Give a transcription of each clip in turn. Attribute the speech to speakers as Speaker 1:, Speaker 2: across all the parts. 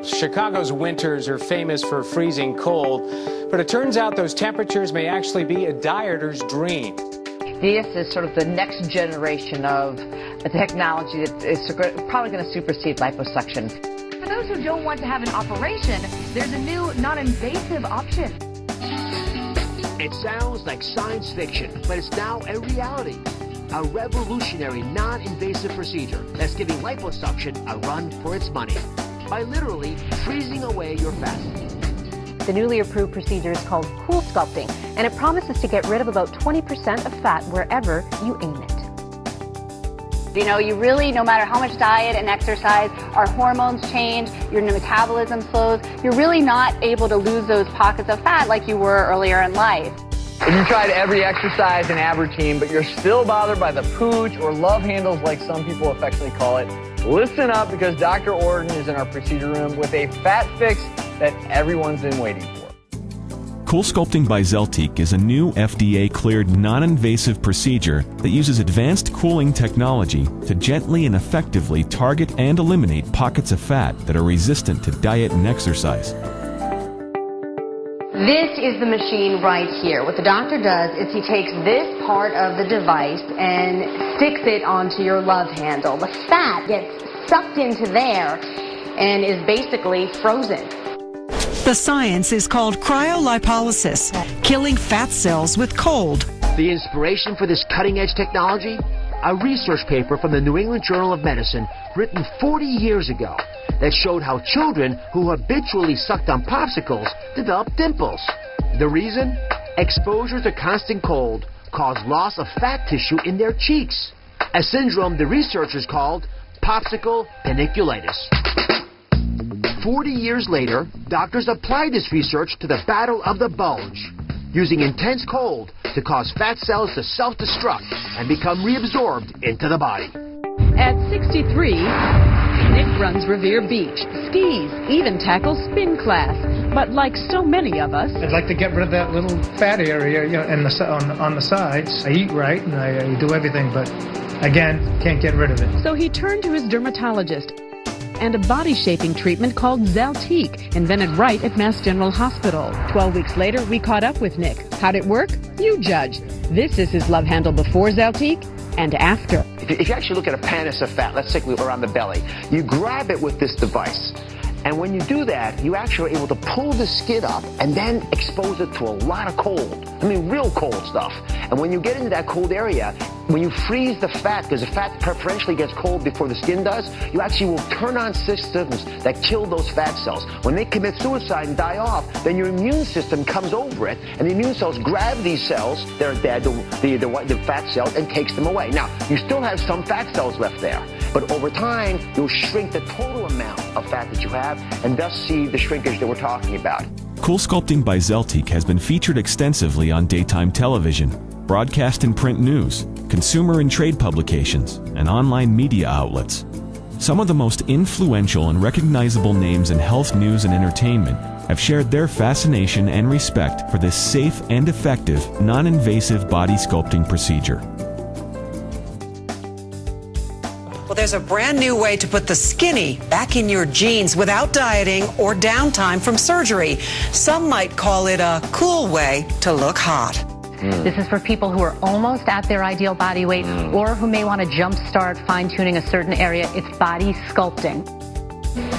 Speaker 1: Chicago's winters are famous for freezing cold, but it turns out those temperatures may actually be a dieter's dream.
Speaker 2: This is sort of the next generation of a technology that is probably going to supersede liposuction.
Speaker 3: For those who don't want to have an operation, there's a new non-invasive option.
Speaker 4: It sounds like science fiction, but it's now a reality. A revolutionary non-invasive procedure that's giving liposuction a run for its money by literally freezing away your fat.
Speaker 5: The newly approved procedure is called CoolSculpting, and it promises to get rid of about 20% of fat wherever you aim it.
Speaker 6: You know, you really, no matter how much diet and exercise, our hormones change, your metabolism slows, you're really not able to lose those pockets of fat like you were earlier in life.
Speaker 7: If you tried every exercise and ab routine, but you're still bothered by the pooch or love handles like some people affectionately call it, listen up, because Dr. Orton is in our procedure room with a fat fix that everyone's been waiting for.
Speaker 8: CoolSculpting by Zeltiq is a new FDA-cleared non-invasive procedure that uses advanced cooling technology to gently and effectively target and eliminate pockets of fat that are resistant to diet and exercise.
Speaker 9: This is the machine right here. What the doctor does is he takes this part of the device and sticks it onto your love handle. The fat gets sucked into there and is basically frozen.
Speaker 10: The science is called cryolipolysis, killing fat cells with cold.
Speaker 4: The inspiration for this cutting-edge technology? A research paper from the New England Journal of Medicine written 40 years ago that showed how children who habitually sucked on popsicles developed dimples. The reason? Exposure to constant cold caused loss of fat tissue in their cheeks, a syndrome the researchers called popsicle paniculitis. 40 years later, doctors applied this research to the battle of the bulge, using intense cold to cause fat cells to self-destruct and become reabsorbed into the body.
Speaker 11: At 63, Nick runs Revere Beach, skis, even tackles spin class. But like so many of us,
Speaker 12: I'd like to get rid of that little fat area, you know, on the sides. I eat right and I do everything, but again, can't get rid of it.
Speaker 11: So he turned to his dermatologist and a body-shaping treatment called Zeltiq, invented right at Mass General Hospital. 12 weeks later, we caught up with Nick. How'd it work? You judge. This is his love handle before Zeltiq and after.
Speaker 13: If you actually look at a panis of fat, let's say around the belly, you grab it with this device. And when you do that, you actually are able to pull the skin up and then expose it to a lot of cold. I mean, real cold stuff. And when you get into that cold area, when you freeze the fat, because the fat preferentially gets cold before the skin does, you actually will turn on systems that kill those fat cells. When they commit suicide and die off, then your immune system comes over it, and the immune cells grab these cells that are dead, the fat cells, and takes them away. Now, you still have some fat cells left there, but over time, you'll shrink the total amount of fat that you have, and thus see the shrinkage that we're talking about.
Speaker 8: CoolSculpting by Zeltiq has been featured extensively on daytime television, broadcast and print news, consumer and trade publications, and online media outlets. Some of the most influential and recognizable names in health news and entertainment have shared their fascination and respect for this safe and effective, non-invasive body sculpting procedure.
Speaker 10: Well, there's a brand new way to put the skinny back in your jeans without dieting or downtime from surgery. Some might call it a cool way to look hot.
Speaker 5: This is for people who are almost at their ideal body weight or who may want to jumpstart fine-tuning a certain area. It's body sculpting.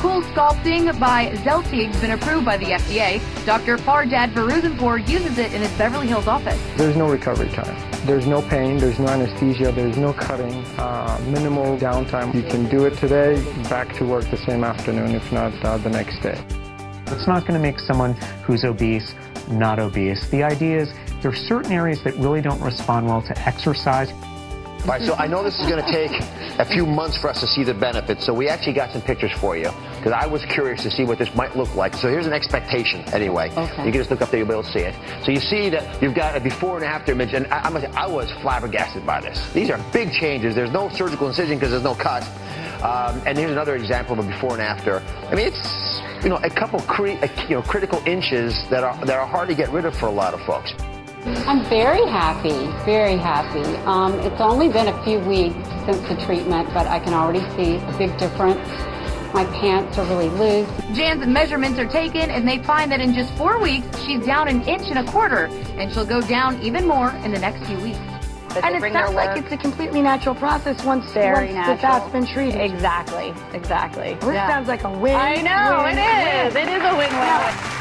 Speaker 3: CoolSculpting by Zeltiq has been approved by the FDA. Dr. Fardad Varuzenpour uses it in his Beverly Hills office.
Speaker 14: There's no recovery time. There's no pain, there's no anesthesia, there's no cutting, minimal downtime. You can do it today, back to work the same afternoon, if not the next day.
Speaker 15: It's not going to make someone who's obese not obese. The idea is there are certain areas that really don't respond well to exercise.
Speaker 13: All right, so I know this is going to take a few months for us to see the benefits, so we actually got some pictures for you, because I was curious to see what this might look like. So here's an expectation, anyway. Okay. You can just look up there, you'll be able to see it. So you see that you've got a before and after image, and I was flabbergasted by this. These are big changes. There's no surgical incision because there's no cut. And here's another example of a before and after. I mean, it's, you know, a couple critical inches that are hard to get rid of for a lot of folks.
Speaker 16: I'm very happy, very happy. It's only been a few weeks since the treatment, but I can already see a big difference My pants are really loose.
Speaker 3: Jan's measurements are taken, and they find that in just 4 weeks, she's down 1.25 inches, and she'll go down even more in the next few weeks.
Speaker 17: And it sounds like it's a completely natural process once the fat's been treated.
Speaker 6: Exactly.
Speaker 17: This sounds like a win.
Speaker 6: I know, it is. It is a win-win.